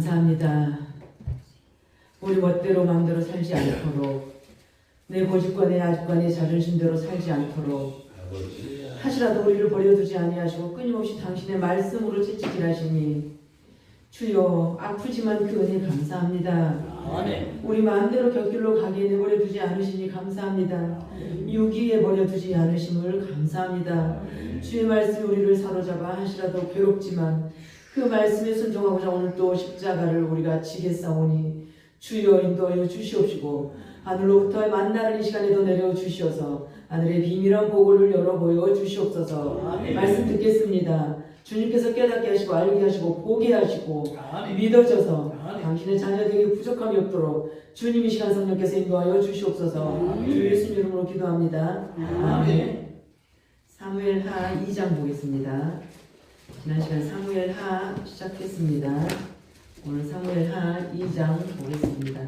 감사합니다. 우리 멋대로 마음대로 살지 않도록, 내 고집과 내 아집과 내 자존심대로 살지 않도록 하시라도 우리를 버려두지 아니하시고 끊임없이 당신의 말씀으로 채찍질하시니 주여, 아프지만 그 은혜 감사합니다. 아멘. 우리 마음대로 곁길로 가게 내버려두지 않으시니 감사합니다. 유기에 버려두지 않으심을 감사합니다. 주의 말씀이 우리를 사로잡아 하시라도 괴롭지만 그 말씀에 순종하고자 오늘 또 십자가를 우리가 지겠사오니 주여 인도하여 주시옵시고 하늘로부터 만나는 이 시간에도 내려 주시어서 하늘의 비밀한 보고를 열어 보여 주시옵소서. 아멘. 말씀 듣겠습니다. 주님께서 깨닫게 하시고 알게 하시고 보게 하시고 아멘. 믿어져서 아멘. 당신의 자녀들에게 부족함이 없도록 주님 이 시간 성령께서 인도하여 주시옵소서. 아멘. 주 예수님 이름으로 기도합니다. 아멘. 사무엘하 2장 보겠습니다. 지난 시간 사무엘하 시작했습니다. 오늘 사무엘하 2장 보겠습니다.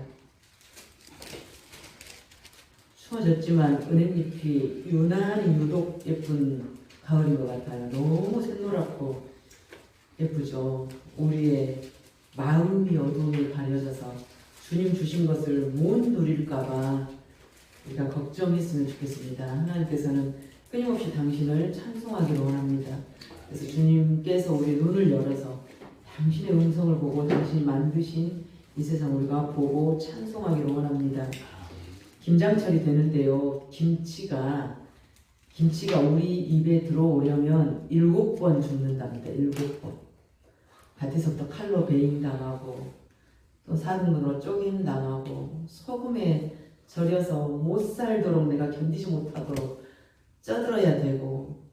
추워졌지만 은행잎이 유난히 유독 예쁜 가을인 것 같아요. 너무 샛노랗고 예쁘죠. 우리의 마음이 어두움에 가려져서 주님 주신 것을 못 누릴까봐 우리가 걱정했으면 좋겠습니다. 하나님께서는 끊임없이 당신을 찬송하기를 원합니다. 그래서 주님께서 우리 눈을 열어서 당신의 음성을 보고 당신이 만드신 이 세상 우리가 보고 찬송하기를 원합니다. 김장철이 되는데요. 김치가 우리 입에 들어오려면 7번 죽는답니다. 7번. 밭에서부터 칼로 베임당하고 또 사슴으로 쪼개임당하고 소금에 절여서 못 살도록 내가 견디지 못하도록 쪄들어야 되고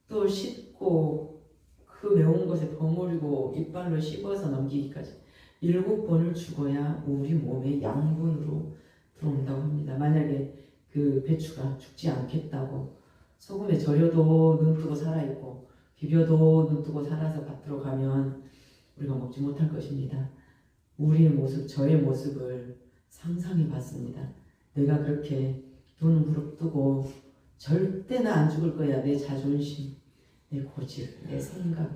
또 씻고 그 매운 것에 버무리고 이빨로 씹어서 넘기기까지 7번을 죽어야 우리 몸에 양분으로 들어온다고 합니다. 만약에 그 배추가 죽지 않겠다고 소금에 절여도 눈 뜨고 살아있고 비벼도 눈 뜨고 살아서 밭으로 가면 우리가 먹지 못할 것입니다. 우리의 모습, 저의 모습을 상상해 봤습니다. 내가 그렇게 눈을 부릅뜨고 절대 나 안 죽을 거야. 내 자존심, 내 고집, 내 생각.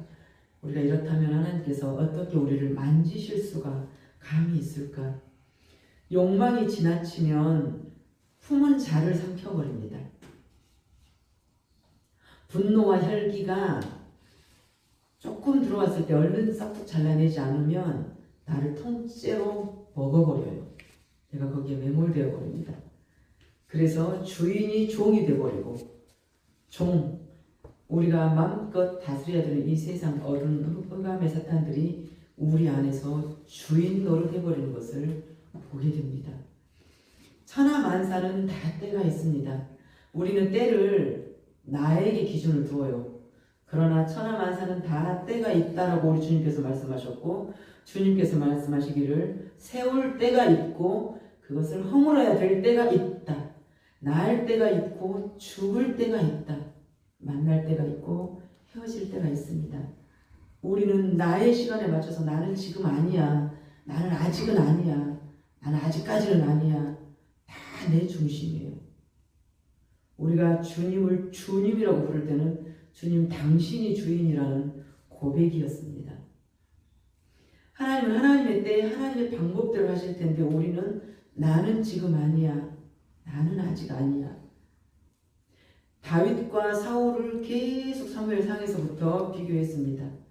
우리가 이렇다면 하나님께서 어떻게 우리를 만지실 수가 감히 있을까? 욕망이 지나치면 품은 자를 삼켜버립니다. 분노와 혈기가 조금 들어왔을 때 얼른 싹둑 잘라내지 않으면 나를 통째로 먹어버려요. 내가 거기에 매몰되어 버립니다. 그래서 주인이 종이 되어버리고 우리가 마음껏 다스려야 되는 이 세상 어두운 흑암의 사탄들이 우리 안에서 주인 노릇해버리는 것을 보게 됩니다. 천하만사는 다 때가 있습니다. 우리는 때를 나에게 기준을 두어요. 그러나 천하만사는 다 때가 있다라고 우리 주님께서 말씀하셨고 주님께서 말씀하시기를 세울 때가 있고 그것을 허물어야 될 때가 있다. 날 때가 있고 죽을 때가 있다. 만날 때가 있고 헤어질 때가 있습니다. 우리는 나의 시간에 맞춰서 나는 지금 아니야. 나는 아직은 아니야. 나는 아직까지는 아니야. 다 내 중심이에요. 우리가 주님을 주님이라고 부를 때는 주님 당신이 주인이라는 고백이었습니다. 하나님은 하나님의 때 하나님의 방법대로 하실 텐데 우리는 나는 지금 아니야. 나는 아직 아니야. 다윗과 사울을 계속 사무엘상에서부터 비교했습니다.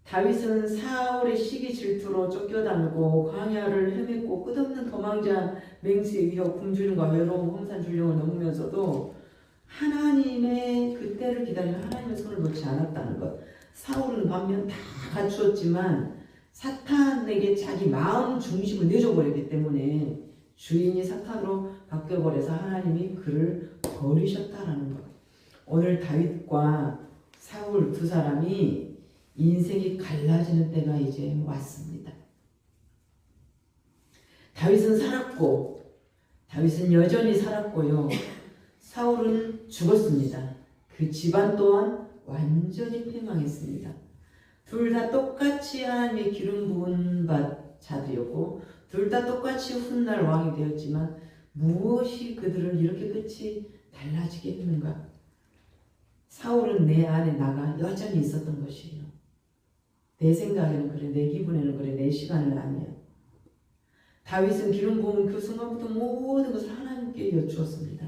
다윗은 사울의 시기 질투로 쫓겨다니고 광야를 헤맸고 끝없는 도망자 맹수의 위협 굶주림과 외로움 홍산 줄령을 넘으면서도 하나님의 그때를 기다리며 하나님의 손을 놓지 않았다는 것. 사울은 반면 다 갖추었지만 사탄에게 자기 마음 중심을 내줘버렸기 때문에 주인이 사탄으로 바뀌어버려서 하나님이 그를 버리셨다라는 것. 오늘 다윗과 사울 두 사람이 인생이 갈라지는 때가 이제 왔습니다. 다윗은 살았고 다윗은 여전히 살았고요. 사울은 죽었습니다. 그 집안 또한 완전히 패망했습니다. 둘 다 똑같이 하나님의 기름 부은 자들이었고 둘 다 똑같이 훗날 왕이 되었지만 무엇이 그들을 이렇게 끝이 달라지게 했는가? 사울은 내 안에 나가 여전히 있었던 것이에요. 내 생각에는 그래, 내 기분에는 그래, 내 시간은 아니야. 다윗은 기름 부은 그 순간부터 모든 것을 하나님께 여쭈었습니다.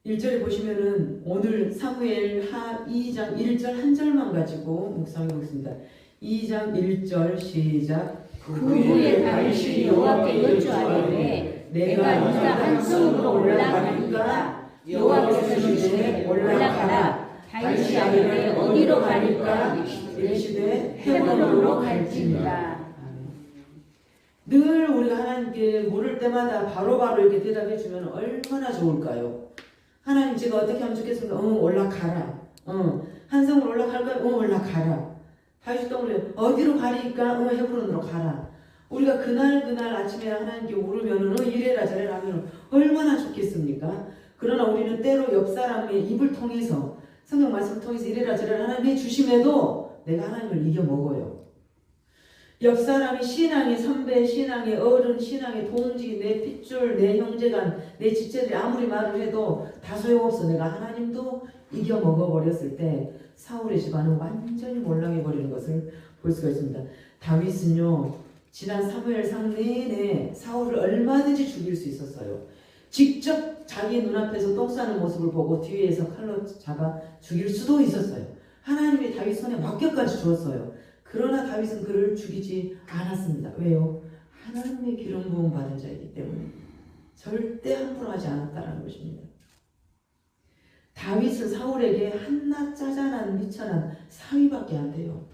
1절에 보시면은 오늘 사무엘하 2장 1절 한 절만 가지고 묵상해 보겠습니다. 2장 1절 시작. 그 후에 다윗이 여호와께 여쭈하되 내가 네가 한 성으로 올라가니까 여호와께서 이르시되 올라가라. 다윗이 아뢰되 어디로 가니까 이르시되 헤브론으로 갈지니라. 늘 우리가 하나님께 물을 때마다 바로바로 이렇게 대답해 주면 얼마나 좋을까요? 하나님 제가 어떻게 하면 좋겠습니까? 올라가라. 한 성으로 올라갈까요? 올라가라. 다윗이 또 그래요. 어디로 가리니까? 헤브론으로 가라. 우리가 그날 아침에 하나님께 물으면은 이래라 저래라 하면 얼마나 좋겠습니까? 그러나 우리는 때로 옆 사람의 입을 통해서 성경 말씀을 통해서 이래라 저래라 하나님 해주심에도 내가 하나님을 이겨먹어요. 옆 사람이 신앙의 선배, 신앙의 어른, 신앙의 동지, 내 핏줄, 내 형제간, 내 집제들이 아무리 말을 해도 다 소용없어. 내가 하나님도 이겨 먹어버렸을 때 사울의 집안은 완전히 몰락해버리는 것을 볼 수가 있습니다. 다윗은요, 지난 사무엘상 내내 사울을 얼마든지 죽일 수 있었어요. 직접 자기 눈앞에서 똥 싸는 모습을 보고 뒤에서 칼로 잡아 죽일 수도 있었어요. 하나님이 다윗 손에 맡겨까지 주었어요. 그러나 다윗은 그를 죽이지 않았습니다. 왜요? 하나님의 기름 부음 받은 자이기 때문에 절대 함부로 하지 않았다는 것입니다. 다윗은 사울에게 한낱 짜잔한 미천한 사위밖에 안 돼요.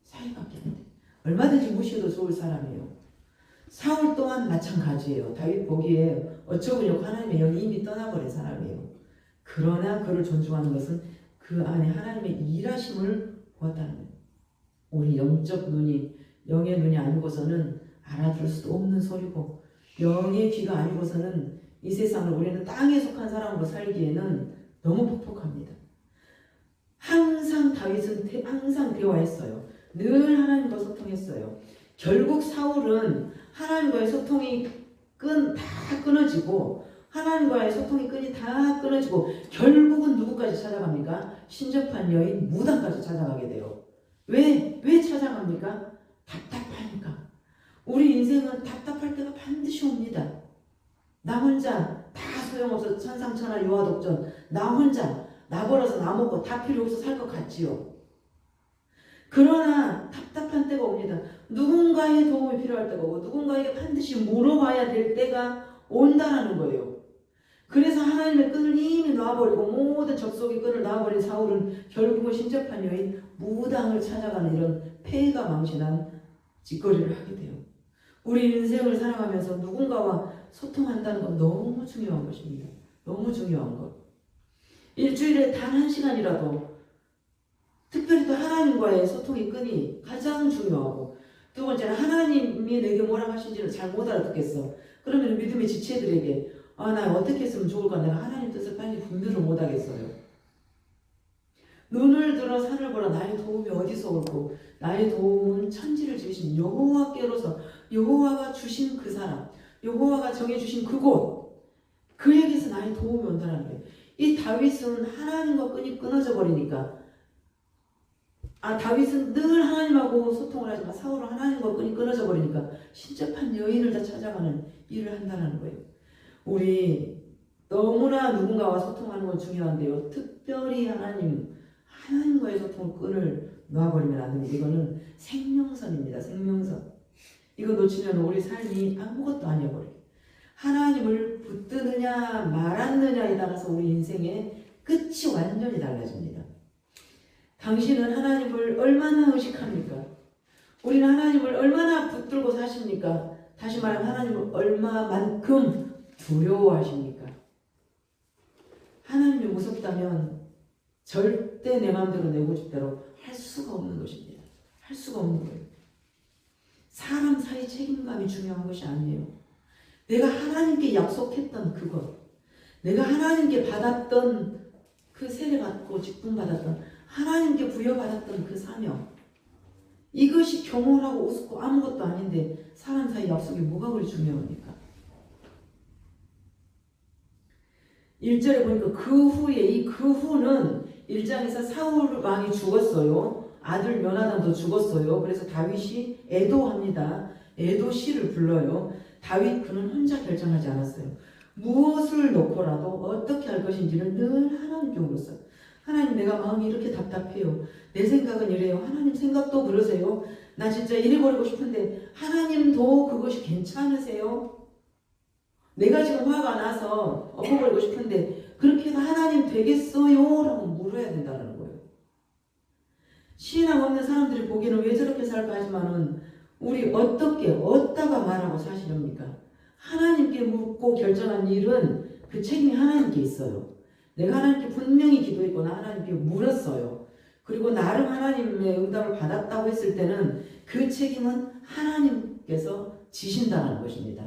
사위밖에 안 돼요. 얼마든지 무시해도 좋을 사람이에요. 사울 또한 마찬가지예요. 다윗 보기에 어쩌고저쩌고 하나님의 영이 이미 떠나버린 사람이에요. 그러나 그를 존중하는 것은 그 안에 하나님의 일하심을 보았다는 거예요. 우리 영적 눈이, 영의 눈이 아니고서는 알아들을 수도 없는 소리고, 영의 귀가 아니고서는 이 세상을 우리는 땅에 속한 사람으로 살기에는 너무 퍽퍽합니다. 항상 다윗은 항상 대화했어요. 늘 하나님과 소통했어요. 결국 사울은 하나님과의 소통이 다 끊어지고, 하나님과의 소통의 끈이 다 끊어지고, 결국은 누구까지 찾아갑니까? 신접한 여인 무당까지 찾아가게 돼요. 왜 찾아갑니까? 답답하니까. 우리 인생은 답답할 때가 반드시 옵니다. 나 혼자 다 소용없어 천상천하 유아독전, 나 혼자 나 벌어서 나 먹고 다 필요 없어 살 것 같지요. 그러나 답답한 때가 옵니다. 누군가의 도움이 필요할 때가 오고 누군가에게 반드시 물어봐야 될 때가 온다라는 거예요. 그래서 하나님의 끈을 이미 놔버리고 모든 적속의 끈을 놔버린 사울은 결국은 신접한 여인 무당을 찾아가는 이런 폐가 망신한 짓거리를 하게 돼요. 우리 인생을 살아가면서 누군가와 소통한다는 건 너무 중요한 것입니다. 너무 중요한 것. 일주일에 단 한 시간이라도 특별히 또 하나님과의 소통의 끈이 가장 중요하고, 두 번째는 하나님이 내게 뭐라고 하신지를 잘 못 알아듣겠어. 그러면 믿음의 지체들에게 나 어떻게 했으면 좋을까? 내가 하나님 뜻을 빨리 분별을 못 하겠어요. 눈을 들어 산을 보라. 나의 도움이 어디서 올고 나의 도움은 천지를 지으신 여호와께로서, 여호와가 주신 그 사람, 여호와가 정해주신 그곳, 그에게서 나의 도움이 온다는 거예요. 이 다윗은 하나님과 끈이 끊어져 버리니까, 다윗은 늘 하나님하고 소통을 하지만 사울은 하나님과 끈이 끊어져 버리니까 신접한 여인을 다 찾아가는 일을 한다는 거예요. 우리 너무나 누군가와 소통하는 건 중요한데요. 특별히 하나님과의 소통 끈을 놔버리면 안 됩니다. 이거는 생명선입니다. 생명선. 이거 놓치면 우리 삶이 아무것도 아니어버려요. 하나님을 붙드느냐 말았느냐에 따라서 우리 인생의 끝이 완전히 달라집니다. 당신은 하나님을 얼마나 의식합니까? 우리는 하나님을 얼마나 붙들고 사십니까? 다시 말하면 하나님을 얼마만큼 두려워하십니까? 하나님이 무섭다면 절대 내 마음대로 내 고집대로 할 수가 없는 것입니다. 할 수가 없는 거예요. 사람 사이 책임감이 중요한 것이 아니에요. 내가 하나님께 약속했던 그것, 내가 하나님께 받았던 그 세례받고 직분받았던 하나님께 부여받았던 그 사명, 이것이 경홀하고 우습고 아무것도 아닌데 사람 사이 약속이 뭐가 그리 중요합니까? 1절에 보니까 그 후에, 그 후는 1장에서 사울 왕이 죽었어요. 아들 요나단도 죽었어요. 그래서 다윗이 애도합니다. 애도 시를 불러요. 다윗 그는 혼자 결정하지 않았어요. 무엇을 놓고라도 어떻게 할 것인지를 늘 하나님께 물었어요. 하나님, 내가 마음이 이렇게 답답해요. 내 생각은 이래요. 하나님 생각도 그러세요. 나 진짜 잃어버리고 싶은데 하나님도 그것이 괜찮으세요? 내가 지금 화가 나서 엎어버리고 싶은데 그렇게 해도 하나님 되겠어요? 라고 물어야 된다는 거예요. 신앙 없는 사람들이 보기에는 왜 저렇게 살까 하지만은 우리 어디다가 말하고 사시렵니까? 하나님께 묻고 결정한 일은 그 책임이 하나님께 있어요. 내가 하나님께 분명히 기도했거나 하나님께 물었어요. 그리고 나름 하나님의 응답을 받았다고 했을 때는 그 책임은 하나님께서 지신다는 것입니다.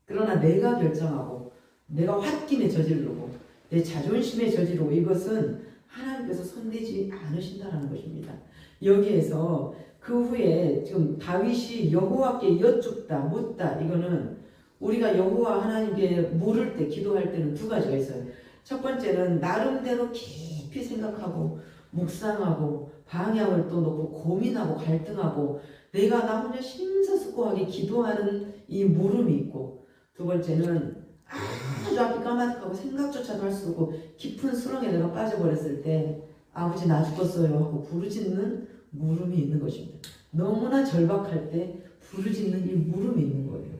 그러나 내가 결정하고 내가 홧김에 저지르고 내 자존심에 저지르고 이것은 하나님께서 손대지 않으신다는 것입니다. 여기에서 그 후에 지금 다윗이 여호와께 여쭙다 묻다, 이거는 우리가 여호와 하나님께 물을 때 기도할 때는 두 가지가 있어요. 첫 번째는 나름대로 깊이 생각하고 묵상하고 방향을 또 놓고 고민하고 갈등하고 내가 나 혼자 심사숙고하게 기도하는 이 물음이 있고, 두 번째는 아주 앞이 까마득하고 생각조차도 할 수 없고 깊은 수렁에 내가 빠져버렸을 때 아버지 나 죽었어요 하고 부르짖는 물음이 있는 것입니다. 너무나 절박할 때 부르짖는 이 물음이 있는 거예요.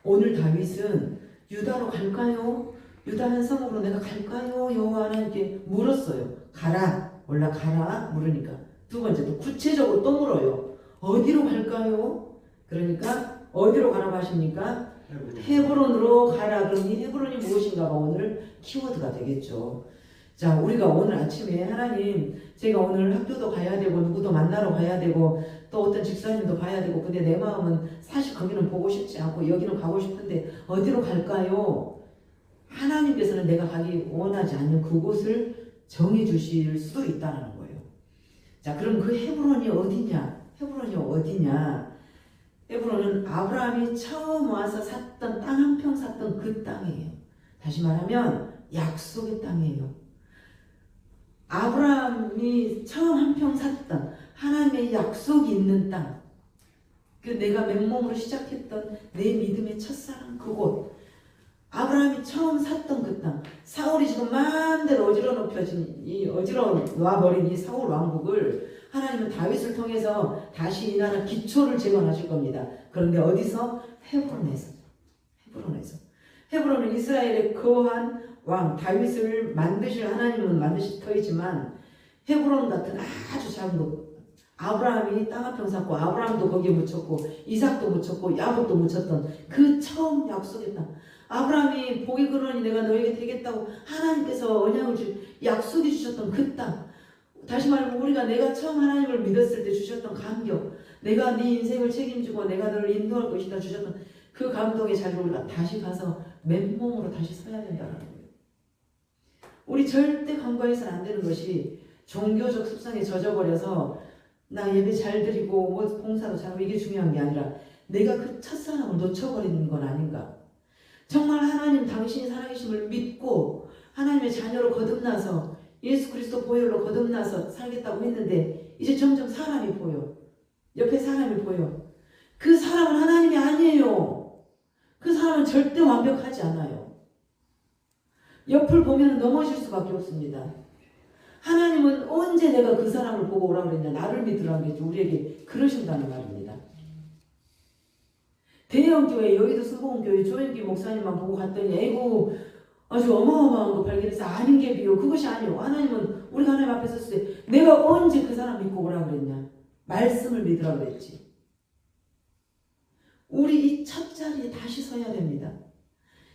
오늘 다윗은 유다로 갈까요? 유다 한 성으로 내가 갈까요? 여호와 하나님께 물었어요. 가라, 올라가라 물으니까. 두 번째 또 구체적으로 또 물어요. 어디로 갈까요? 그러니까 어디로 가라고 하십니까? 헤브론으로 가라. 그럼 이 헤브론이 무엇인가가 오늘 키워드가 되겠죠. 자, 우리가 오늘 아침에 하나님, 제가 오늘 학교도 가야 되고 누구도 만나러 가야 되고 또 어떤 집사님도 봐야 되고, 근데 내 마음은 사실 거기는 보고 싶지 않고 여기는 가고 싶은데 어디로 갈까요? 하나님께서는 내가 가기 원하지 않는 그곳을 정해 주실 수도 있다는 거예요. 자, 그럼 그 헤브론이 어디냐? 헤브론이 어디냐? 헤브론은 아브라함이 처음 와서 샀던 땅 한 평 샀던 그 땅이에요. 다시 말하면 약속의 땅이에요. 아브라함이 처음 한 평 샀던 하나님의 약속이 있는 땅, 그 내가 맨몸으로 시작했던 내 믿음의 첫사랑 그곳, 아브라함이 처음 샀던 그 땅, 사울이 지금 마음대로 어지러워 놔버린 이 사울 왕국을 하나님은 다윗을 통해서 다시 이 나라 기초를 재건하실 겁니다. 그런데 어디서? 헤브론은 이스라엘의 거한 왕 다윗을 만드실 하나님은 만드실 터이지만 헤브론 같은 아주 작은 곳, 아브라함이 땅 한 평 샀고 아브라함도 거기에 묻혔고 이삭도 묻혔고 야곱도 묻혔던 그 처음 약속의 땅, 아브라함이 복의 근원이 내가 너에게 되겠다고 하나님께서 언약을 약속해 주셨던 그 땅, 다시 말하면 우리가 내가 처음 하나님을 믿었을 때 주셨던 감격, 내가 네 인생을 책임지고 내가 너를 인도할 것이다 주셨던 그 감동의 자리로 우리가 다시 가서 맨몸으로 다시 서야 된다는 거예요. 우리 절대 간과해서는 안 되는 것이 종교적 습성에 젖어버려서 나 예배 잘 드리고 뭐 봉사도 잘하고 이게 중요한 게 아니라 내가 그 첫사랑을 놓쳐버리는 건 아닌가. 정말 하나님 당신이 살아계심을 믿고 하나님의 자녀로 거듭나서 예수 그리스도 보혈로 거듭나서 살겠다고 했는데 이제 점점 사람이 보여. 옆에 사람이 보여. 그 사람은 하나님이 아니에요. 그 사람은 절대 완벽하지 않아요. 옆을 보면 넘어질 수밖에 없습니다. 하나님은 언제 내가 그 사람을 보고 오라고 그랬냐, 나를 믿으라고 했죠. 우리에게 그러신다는 말입니다. 대형교회, 여의도 수봉교회 조영기 목사님만 보고 갔더니 에이구 아주 어마어마한 거 발견해서 아닌 게 비요. 그것이 아니요. 하나님은 우리가 하나님 앞에 섰을 때 내가 언제 그 사람 믿고 오라고 그랬냐, 말씀을 믿으라고 그랬지. 우리 이 첫 자리에 다시 서야 됩니다.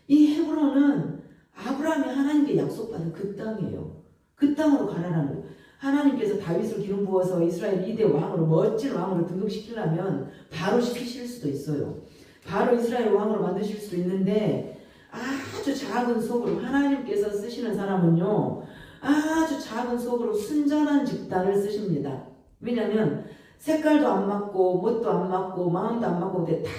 이 헤브론은 아브라함이 하나님께 약속받은 그 땅이에요. 그 땅으로 가라라는 거예요. 하나님께서 다윗을 기름 부어서 이스라엘 2대 왕으로, 멋진 왕으로 등극시키려면 바로 시키실 수도 있어요. 바로 이스라엘 왕으로 만드실 수도 있는데 아주 작은 속으로, 하나님께서 쓰시는 사람은요 아주 작은 속으로 순전한 집단을 쓰십니다. 왜냐하면 색깔도 안 맞고 뭣도 안 맞고 마음도 안 맞고 근데 다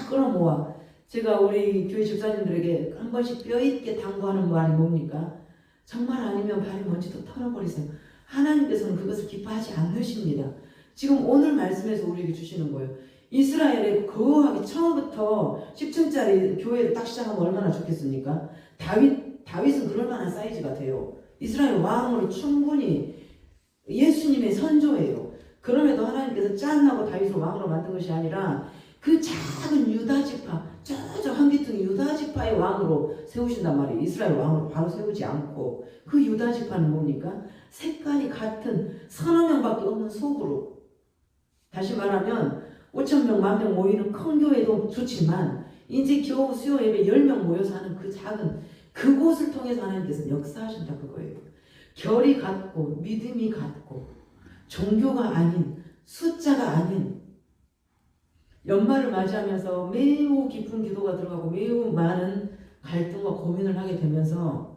끌어모아. 제가 우리 교회 집사님들에게 한 번씩 뼈있게 당부하는 말이 뭡니까? 정말 아니면 발이 먼지도 털어버리세요. 하나님께서는 그것을 기뻐하지 않으십니다. 지금 오늘 말씀에서 우리에게 주시는 거예요. 이스라엘에 거하기 처음부터 10층짜리 교회를 딱 시작하면 얼마나 좋겠습니까? 다윗은 그럴 만한 사이즈가 돼요. 이스라엘 왕으로 충분히 예수님의 선조예요. 그럼에도 하나님께서 짠하고 다윗을 왕으로 만든 것이 아니라 그 작은 유다 지파, 저 한기둥 유다 지파의 왕으로 세우신단 말이에요. 이스라엘 왕으로 바로 세우지 않고. 그 유다 지파는 뭡니까? 색깔이 같은 서너 명밖에 없는 소그룹. 다시 말하면 5,000명, 10,000명 모이는 큰 교회도 좋지만 이제 겨우 수요 예배 10명 모여서 하는 그 작은 그곳을 통해서 하나님께서 역사하신다 그거예요. 결이 같고 믿음이 같고 종교가 아닌 숫자가 아닌 연말을 맞이하면서 매우 깊은 기도가 들어가고 매우 많은 갈등과 고민을 하게 되면서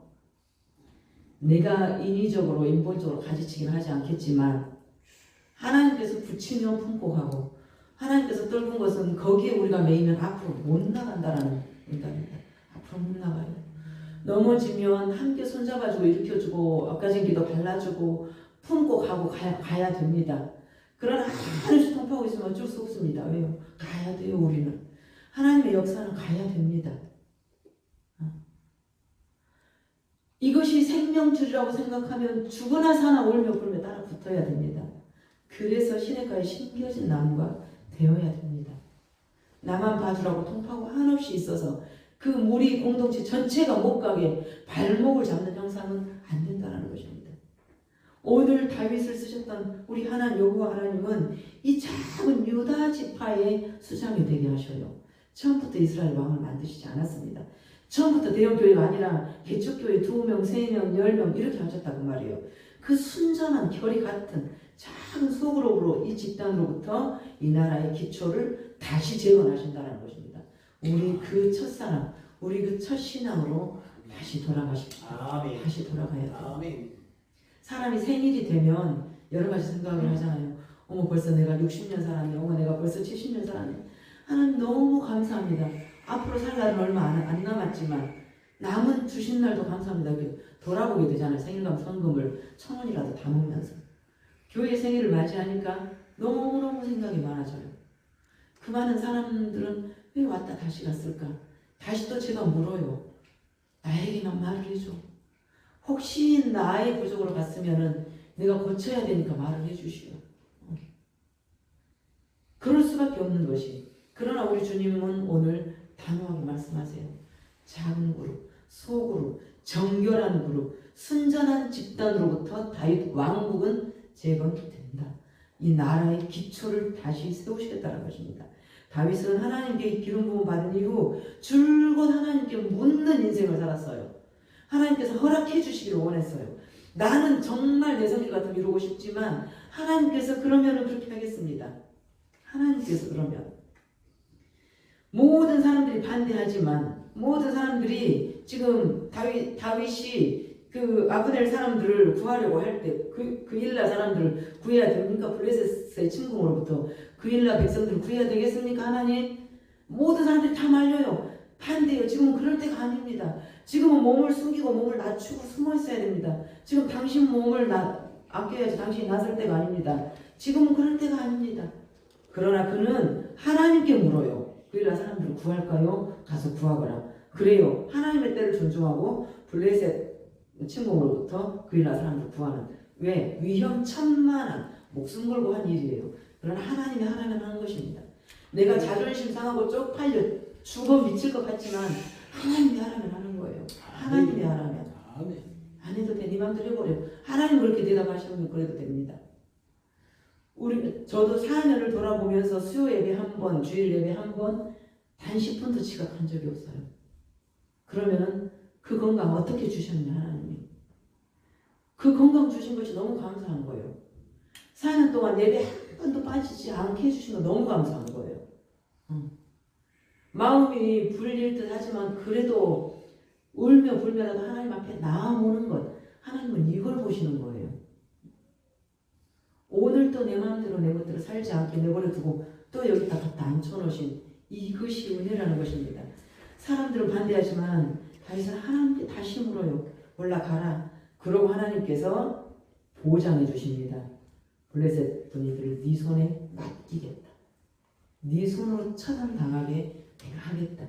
내가 인위적으로 인본적으로 가지치긴 하지 않겠지만 하나님께서 붙이면 품고 가고 하나님께서 떨군 것은 거기에 우리가 매이면 앞으로 못 나간다라는 응답입니다. 앞으로 못 나가요. 넘어지면 함께 손잡아주고 일으켜주고 엎가진 기도 발라주고 품고 가고 가야 됩니다. 그러나 하나씩 통파하고 있으면 어쩔 수 없습니다. 왜요? 가야 돼요. 우리는 하나님의 역사는 가야 됩니다. 이것이 생명줄이라고 생각하면 죽으나 사나 울며 불며 따라 붙어야 됩니다. 그래서 시냇가에 심겨진 나무가 되어야 됩니다. 나만 봐주라고 통파하고 한없이 있어서 그 무리 공동체 전체가 못 가게 발목을 잡는 형상은 안 된다는 것입니다. 오늘 다윗을 쓰셨던 우리 하나님 여호와 하나님은 이 작은 유다 지파의 수장이 되게 하셔요. 처음부터 이스라엘 왕을 만드시지 않았습니다. 처음부터 대형 교회가 아니라 개척교회 2명, 3명, 10명 이렇게 하셨다고 말이에요. 그 순전한 결이 같은 작은 소그룹으로 이 집단으로부터 이 나라의 기초를 다시 재건하신다는 것입니다. 우리 그 첫사랑, 우리 그 첫 신앙으로 다시 돌아가십시다. 다시 돌아가야 돼요. 사람이 생일이 되면 여러 가지 생각을 하잖아요. 어머 벌써 내가 60년 살았네. 어머 내가 벌써 70년 살았네. 하나님 너무 감사합니다. 앞으로 살 날은 얼마 안 남았지만 남은 주신 날도 감사합니다. 이렇게 돌아보게 되잖아요. 생일감 성금을 1,000원이라도 다 먹으면서. 교회 생일을 맞이하니까 너무너무 생각이 많아져요. 그 많은 사람들은 왜 왔다 다시 갔을까? 다시 또 제가 물어요. 나에게만 말을 해줘. 혹시 나의 부족으로 갔으면은 내가 고쳐야 되니까 말을 해주시오. 그럴 수밖에 없는 것이. 그러나 우리 주님은 오늘 단호하게 말씀하세요. 작은 그룹, 소그룹, 정결한 그룹, 순전한 집단으로부터 다윗 왕국은 재건된다. 이 나라의 기초를 다시 세우시겠다는 것입니다. 다윗은 하나님께 기름 부음 받은 이후 줄곧 하나님께 묻는 인생을 살았어요. 하나님께서 허락해 주시기를 원했어요. 나는 정말 내 성질 같으면 이루고 싶지만 하나님께서 그러면 그렇게 하겠습니다. 하나님께서 그러면 모든 사람들이 반대하지만 모든 사람들이 지금 다윗이 그 아브넬 사람들을 구하려고 할 때 그 일라 사람들을 구해야 됩니까? 블레셋의 침공으로부터 그 일라 백성들을 구해야 되겠습니까? 하나님? 모든 사람들이 다 말려요. 반대요. 지금은 그럴 때가 아닙니다. 지금은 몸을 숨기고 몸을 낮추고 숨어 있어야 됩니다. 지금 당신 몸을 아껴야지 당신이 나설 때가 아닙니다. 지금은 그럴 때가 아닙니다. 그러나 그는 하나님께 물어요. 그 일라 사람들을 구할까요? 가서 구하거라. 그래요. 하나님의 때를 존중하고 블레셋 침공으로부터 그 일라 사람들을 구하는. 왜? 위험천만한 목숨 걸고 한 일이에요. 그러나 하나님이 하는 것입니다. 내가 자존심 상하고 쪽팔려 죽어 미칠 것 같지만 하나님이 하라면 하는 거예요. 하나님이 하라면. 안 해도 돼. 네 맘대로 해버려. 하나님 그렇게 대답하시면 그래도 됩니다. 저도 4년을 돌아보면서 수요 예배 한 번, 주일 예배 한 번, 단 10분도 지각한 적이 없어요. 그러면은 그 건강 어떻게 주셨냐 하나님이. 그 건강 주신 것이 너무 감사한 거예요. 4년 동안 예배 한 번도 빠지지 않게 해주신 거 너무 감사한 거예요. 마음이 불릴 듯 하지만 그래도 울며 불며라도 하나님 앞에 나아오는 것. 하나님은 이걸 보시는 거예요. 오늘도 내 마음대로 내 것대로 살지 않게 내버려 두고 또 여기다 갖다 앉혀놓으신 이것이 은혜라는 것입니다. 사람들은 반대하지만 다윗은 하나님께 다시 물어요. 올라가라. 그러고 하나님께서 보장해 주십니다. 블레셋 분이들을 네 손에 맡기겠다. 네 손으로 처단당하게 내가 하겠다.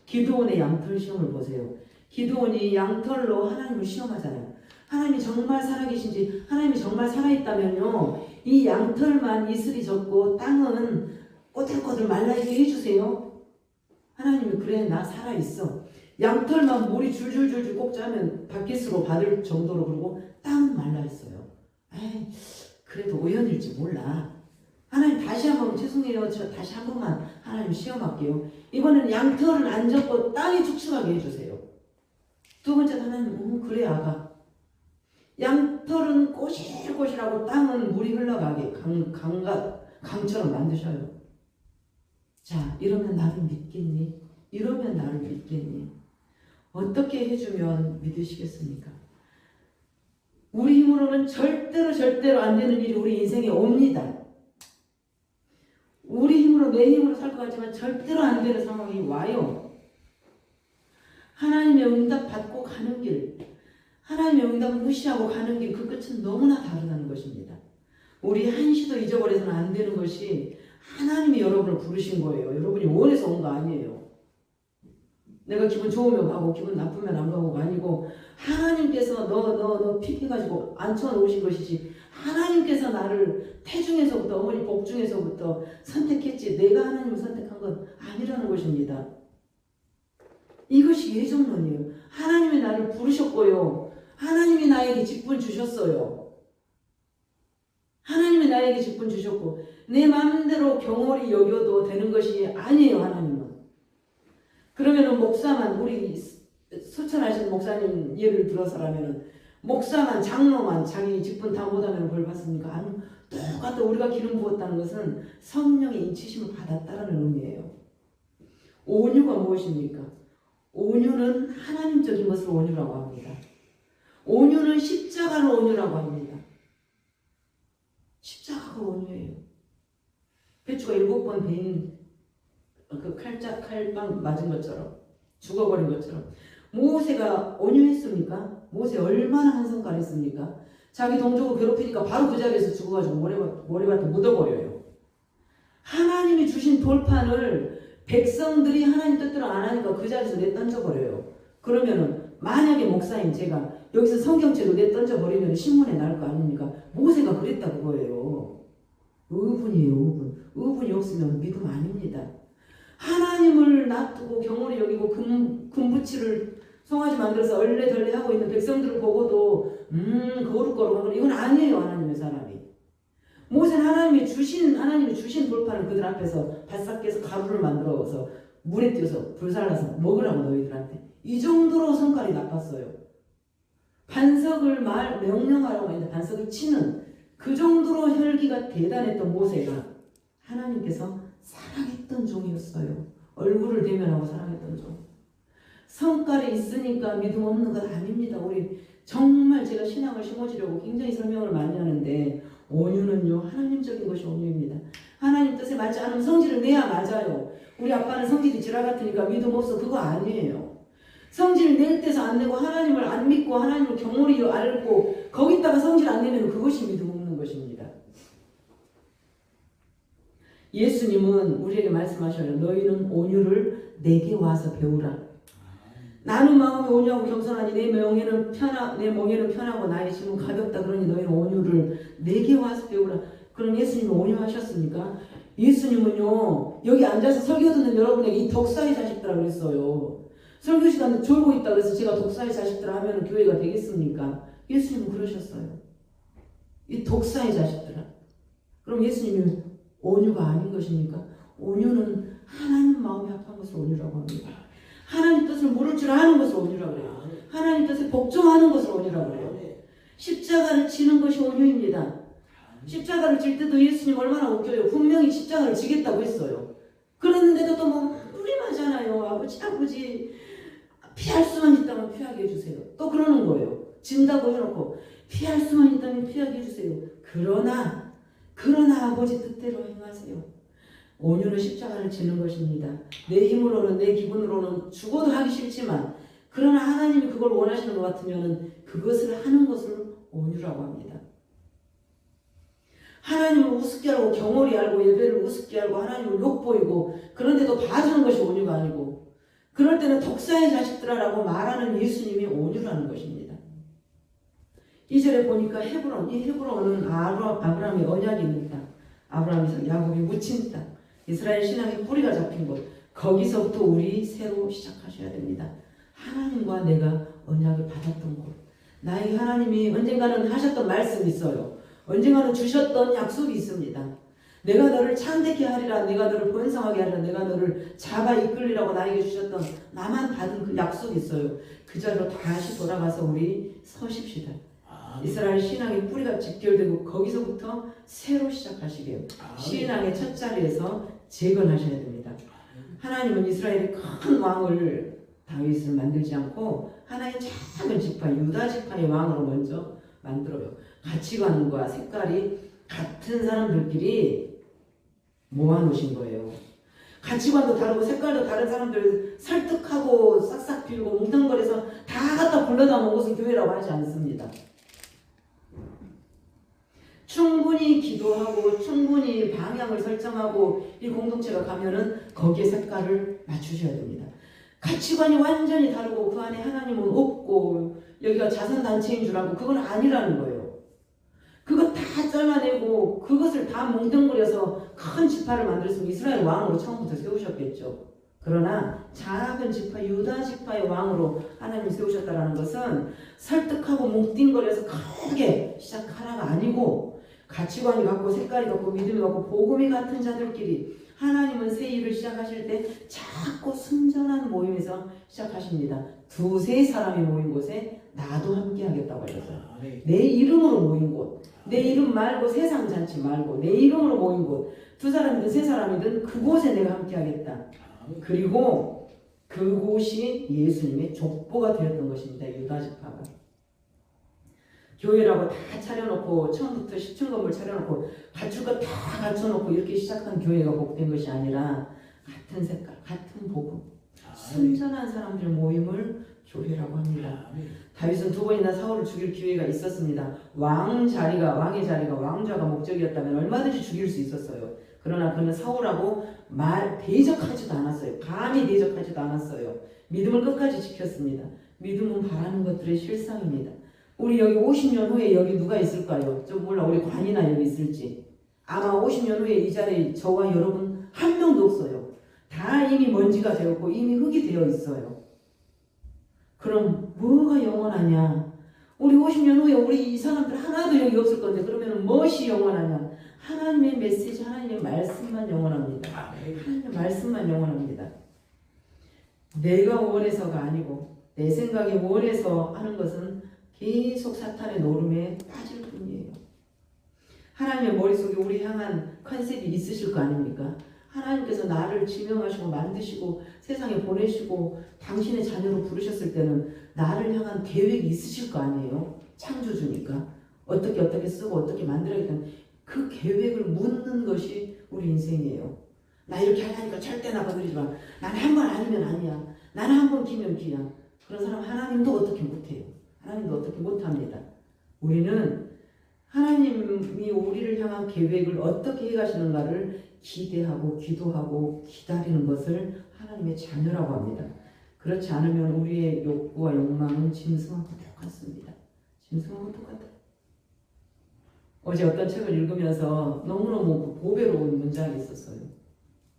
기드온의 양털 시험을 보세요. 기드온이 양털로 하나님을 시험하잖아요. 하나님이 정말 살아계신지, 하나님이 정말 살아있다면요, 이 양털만 이슬이 젖고 땅은 꼬들꼬들 말라있게 해주세요. 하나님이 그래, 나 살아있어. 양털만 물이 줄줄줄줄 꼭 짜면 바퀴스로 받을 정도로, 그러고 땅은 말라있어요. 에이, 그래도 우연일지 몰라. 하나님 다시 한번 죄송해요. 저 다시 한 번만 하나님 시험할게요. 이번에는 양털은 안 젖고 땅이 축축하게 해주세요. 두 번째, 하나님 그래 아가. 양털은 꼬실꼬실하고 땅은 물이 흘러가게 강처럼 만드셔요. 자, 이러면 나를 믿겠니? 이러면 나를 믿겠니? 어떻게 해주면 믿으시겠습니까? 우리 힘으로는 절대로 안 되는 일이 우리 인생에 옵니다. 우리 힘으로, 내 힘으로 살 것 같지만 절대로 안 되는 상황이 와요. 하나님의 응답 받고 가는 길, 하나님의 응답을 무시하고 가는 길, 그 끝은 너무나 다르다는 것입니다. 우리 한시도 잊어버려서는 안 되는 것이 하나님이 여러분을 부르신 거예요. 여러분이 원해서 온 거 아니에요. 내가 기분 좋으면 가고 기분 나쁘면 안 가고가 아니고, 하나님께서 너 픽해가지고 앉혀놓으신 것이지, 하나님께서 나를 태중에서부터, 어머니 복 중에서부터 선택했지, 내가 하나님을 선택한 건 아니라는 것입니다. 이것이 예정론이에요. 하나님이 나를 부르셨고요, 하나님이 나에게 직분 주셨어요. 하나님이 나에게 직분 주셨고, 내 마음대로 경홀히 여겨도 되는 것이 아니에요. 하나님은. 그러면은 목사만, 우리 수천하신 목사님 예를 들어서라면은 목사만, 장로만 자기 직분 다 못하면 벌 받습니까? 아니, 똑같아. 우리가 기름 부었다는 것은 성령의 인치심을 받았다는 의미예요. 온유가 무엇입니까? 온유는 하나님적인 것을 온유라고 합니다. 온유는 십자가를 온유라고 합니다. 십자가가 온유예요. 배추가 7번 베인 그 칼빵 맞은 것처럼, 죽어버린 것처럼. 모세가 온유했습니까? 모세 얼마나 한성깔했습니까? 자기 동족을 괴롭히니까 바로 그 자리에서 죽어가지고 모래밭에 묻어버려요. 하나님이 주신 돌판을 백성들이 하나님 뜻대로 안 하니까 그 자리에서 내던져버려요. 그러면은 만약에 목사인 제가 여기서 성경책을 내던져버리면 신문에 날 거 아닙니까? 모세가 그랬다 그거예요. 의분이에요. 의분이 없으면 믿음 아닙니다. 하나님을 놔두고 경홀히 여기고 금부치를 송아지 만들어서 얼레덜레 하고 있는 백성들을 보고도 거룩거룩하고, 이건 아니에요. 하나님의 사람이. 모세는 하나님이 주신 돌판을 그들 앞에서 바싹 깨서 가루를 만들어서 물에 띄어서 불살라서 먹으라고, 너희들한테. 이 정도로 성깔이 나빴어요. 반석을 명령하라고 했는데 반석을 치는 그 정도로 혈기가 대단했던 모세가 하나님께서 사랑했던 종이었어요. 얼굴을 대면하고 사랑했던 종. 성깔이 있으니까 믿음 없는 것 아닙니다. 우리 정말 제가 신앙을 심어주려고 굉장히 설명을 많이 하는데, 온유는요, 하나님적인 것이 온유입니다. 하나님 뜻에 맞지 않으면 성질을 내야 맞아요. 우리 아빠는 성질이 지라 같으니까 믿음 없어, 그거 아니에요. 성질 낼 때서 안 내고 하나님을 안 믿고 하나님을 경홀히 알고 거기다가 성질 안 내면 그것이 믿음 없는 것입니다. 예수님은 우리에게 말씀하셔요. 너희는 온유를 내게 와서 배우라. 나는 마음이 온유하고 겸손하니 내 멍에는 편하고 나의 짐은 가볍다. 그러니 너희는 온유를 내게 와서 배우라. 그럼 예수님은 온유하셨습니까? 예수님은요, 여기 앉아서 설교 듣는 여러분에게 이 독사의 자식들아 그랬어요. 설교 시간에 졸고 있다 그래서 제가 독사의 자식들아 하면 교회가 되겠습니까? 예수님은 그러셨어요. 이 독사의 자식들아. 그럼 예수님은 온유가 아닌 것입니까? 온유는 하나님 마음에 합한 것을 온유라고 합니다. 하나님 뜻을 물을 줄 아는 것을 온유라고 해요. 하나님 뜻에 복종하는 것을 온유라고 해요. 십자가를 지는 것이 온유입니다. 십자가를 질 때도 예수님 얼마나 웃겨요. 분명히 십자가를 지겠다고 했어요. 그랬는데도 또 뭐 무림하잖아요. 아버지 피할 수만 있다면 피하게 해주세요. 또 그러는 거예요. 진다고 해놓고 피할 수만 있다면 피하게 해주세요. 그러나 아버지 뜻대로 행하세요. 온유는 십자가를 지는 것입니다. 내 힘으로는, 내 기분으로는 죽어도 하기 싫지만, 그러나 하나님이 그걸 원하시는 것 같으면 그것을 하는 것을 온유라고 합니다. 하나님을 우습게 알고 경홀히 알고 예배를 우습게 알고 하나님을 욕보이고 그런데도 봐주는 것이 온유가 아니고 그럴 때는 독사의 자식들아라고 말하는 예수님이 온유라는 것입니다. 2절에 보니까 헤브론, 이 헤브론은 아브라함의 언약이 있는 땅, 아브라함, 이삭, 야곱이 묻힌 땅, 이스라엘 신앙의 뿌리가 잡힌 곳, 거기서부터 우리 새로 시작하셔야 됩니다. 하나님과 내가 언약을 받았던 곳, 나에게 하나님이 언젠가는 하셨던 말씀이 있어요. 언젠가는 주셨던 약속이 있습니다. 내가 너를 창대케 하리라, 내가 너를 번성하게 하리라, 내가 너를 잡아 이끌리라고 나에게 주셨던 나만 받은 그 약속이 있어요. 그 자리로 다시 돌아가서 우리 서십시다. 이스라엘 신앙의 뿌리가 직결되고 거기서부터 새로 시작하시게요. 신앙의 첫 자리에서 재건하셔야 됩니다. 하나님은 이스라엘의 큰 왕을 다윗을 만들지 않고 하나의 작은 지파 유다 지파의 왕으로 먼저 만들어요. 가치관과 색깔이 같은 사람들끼리 모아놓으신 거예요. 가치관도 다르고 색깔도 다른 사람들을 설득하고 싹싹 빌고 뭉텅거려서 다 갖다 불러다 놓은 것을 교회라고 하지 않습니다. 충분히 기도하고 충분히 방향을 설정하고 이 공동체가 가면은 거기에 색깔을 맞추셔야 됩니다. 가치관이 완전히 다르고 그 안에 하나님은 없고 여기가 자선단체인 줄 알고 그건 아니라는 거예요. 그거 다 잘라내고 그것을 다 뭉뚱그려서 큰 지파를 만들었으면 이스라엘 왕으로 처음부터 세우셨겠죠. 그러나 작은 지파 유다 지파의 왕으로 하나님 세우셨다는 것은 설득하고 뭉뚱거려서 크게 시작하라가 아니고 가치관이 같고 색깔이 같고 믿음이 같고 복음이 같은 자들끼리 하나님은 새 일을 시작하실 때 자꾸 순전한 모임에서 시작하십니다. 두세 사람이 모인 곳에 나도 함께 하겠다고 하셨어요. 내 이름으로 모인 곳, 내 이름 말고 세상 잔치 말고 내 이름으로 모인 곳, 두 사람이든 세 사람이든 그곳에 내가 함께 하겠다. 그리고 그곳이 예수님의 족보가 되었던 것입니다. 유다 지파가. 교회라고 다 차려놓고 처음부터 10층 건물 차려놓고 갖출 거 다 갖춰놓고 이렇게 시작한 교회가 복된 것이 아니라 같은 색깔, 같은 복음, 순전한 사람들 모임을 교회라고 합니다. 다윗은 2번이나 사울을 죽일 기회가 있었습니다. 왕의 자리가 왕좌가 목적이었다면 얼마든지 죽일 수 있었어요. 그러나 그는 사울하고 대적하지도 않았어요. 감히 대적하지도 않았어요. 믿음을 끝까지 지켰습니다. 믿음은 바라는 것들의 실상입니다. 우리 여기 50년 후에 여기 누가 있을까요? 좀 몰라. 우리 관이나 여기 있을지. 아마 50년 후에 이 자리에 저와 여러분 한 명도 없어요. 다 이미 먼지가 되었고 이미 흙이 되어 있어요. 그럼 뭐가 영원하냐? 우리 50년 후에 우리 이 사람들 하나도 여기 없을 건데 그러면 무엇이 영원하냐? 하나님의 메시지, 하나님의 말씀만 영원합니다. 하나님의 말씀만 영원합니다. 내가 원해서가 아니고 내 생각에 원해서 하는 것은 계속 사탄의 노름에 빠질 뿐이에요. 하나님의 머릿속에 우리 향한 컨셉이 있으실 거 아닙니까? 하나님께서 나를 지명하시고 만드시고 세상에 보내시고 당신의 자녀로 부르셨을 때는 나를 향한 계획이 있으실 거 아니에요? 창조주니까. 어떻게 쓰고 어떻게 만들어야겠다는 그 계획을 묻는 것이 우리 인생이에요. 나 이렇게 하려니까 절대 나 건드리지 마. 나는 한 번 아니면 아니야. 나는 한 번 기면 기야. 그런 사람 하나님도 어떻게 못해요. 하나님도 어떻게 못합니다. 우리는 하나님이 우리를 향한 계획을 어떻게 해가시는가를 기대하고 기도하고 기다리는 것을 하나님의 자녀라고 합니다. 그렇지 않으면 우리의 욕구와 욕망은 짐승하고 똑같습니다. 짐승하고 똑같아요. 어제 어떤 책을 읽으면서 너무너무 보배로운 문장이 있었어요.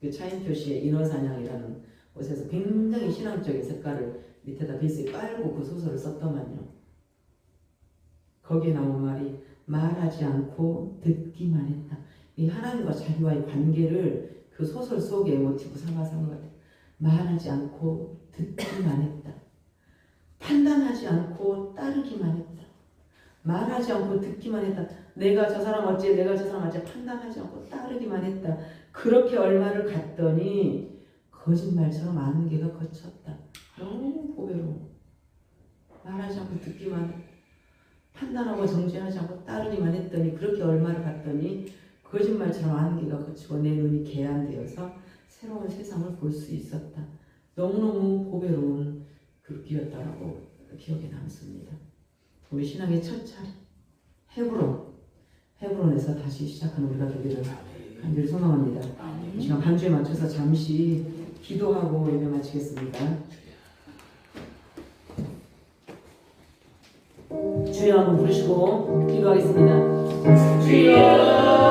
그 차인표시의 인어사냥이라는 곳에서 굉장히 신앙적인 색깔을 밑에다 베이스에 깔고 그 소설을 썼더만요. 거기에 나온 말이 말하지 않고 듣기만 했다. 이 하나님과 자기와의 관계를 그 소설 속에 모티브 삼아서 한 것 같아요. 말하지 않고 듣기만 했다. 판단하지 않고 따르기만 했다. 말하지 않고 듣기만 했다. 내가 저 사람 어째 내가 저 사람 어째 판단하지 않고 따르기만 했다. 그렇게 얼마를 갔더니 거짓말처럼 안개가 걷혔다. 너무 보배로워. 말하지 않고 듣기만 했다. 판단하고 정죄하지 않고 따르기만 했더니 그렇게 얼마를 갔더니 거짓말처럼 안개가 걷히고 내 눈이 개안되어서 새로운 세상을 볼 수 있었다. 너무너무 보배로운 글귀였다라고 기억에 남습니다. 우리 신앙의 첫 차례 헤브론 헤브론에서 다시 시작하는 우리가 되기를 간절히 소망합니다. 이 시간 반주에 맞춰서 잠시 기도하고 예배 마치겠습니다. 주여 한번 부르시고 기도하겠습니다. 주여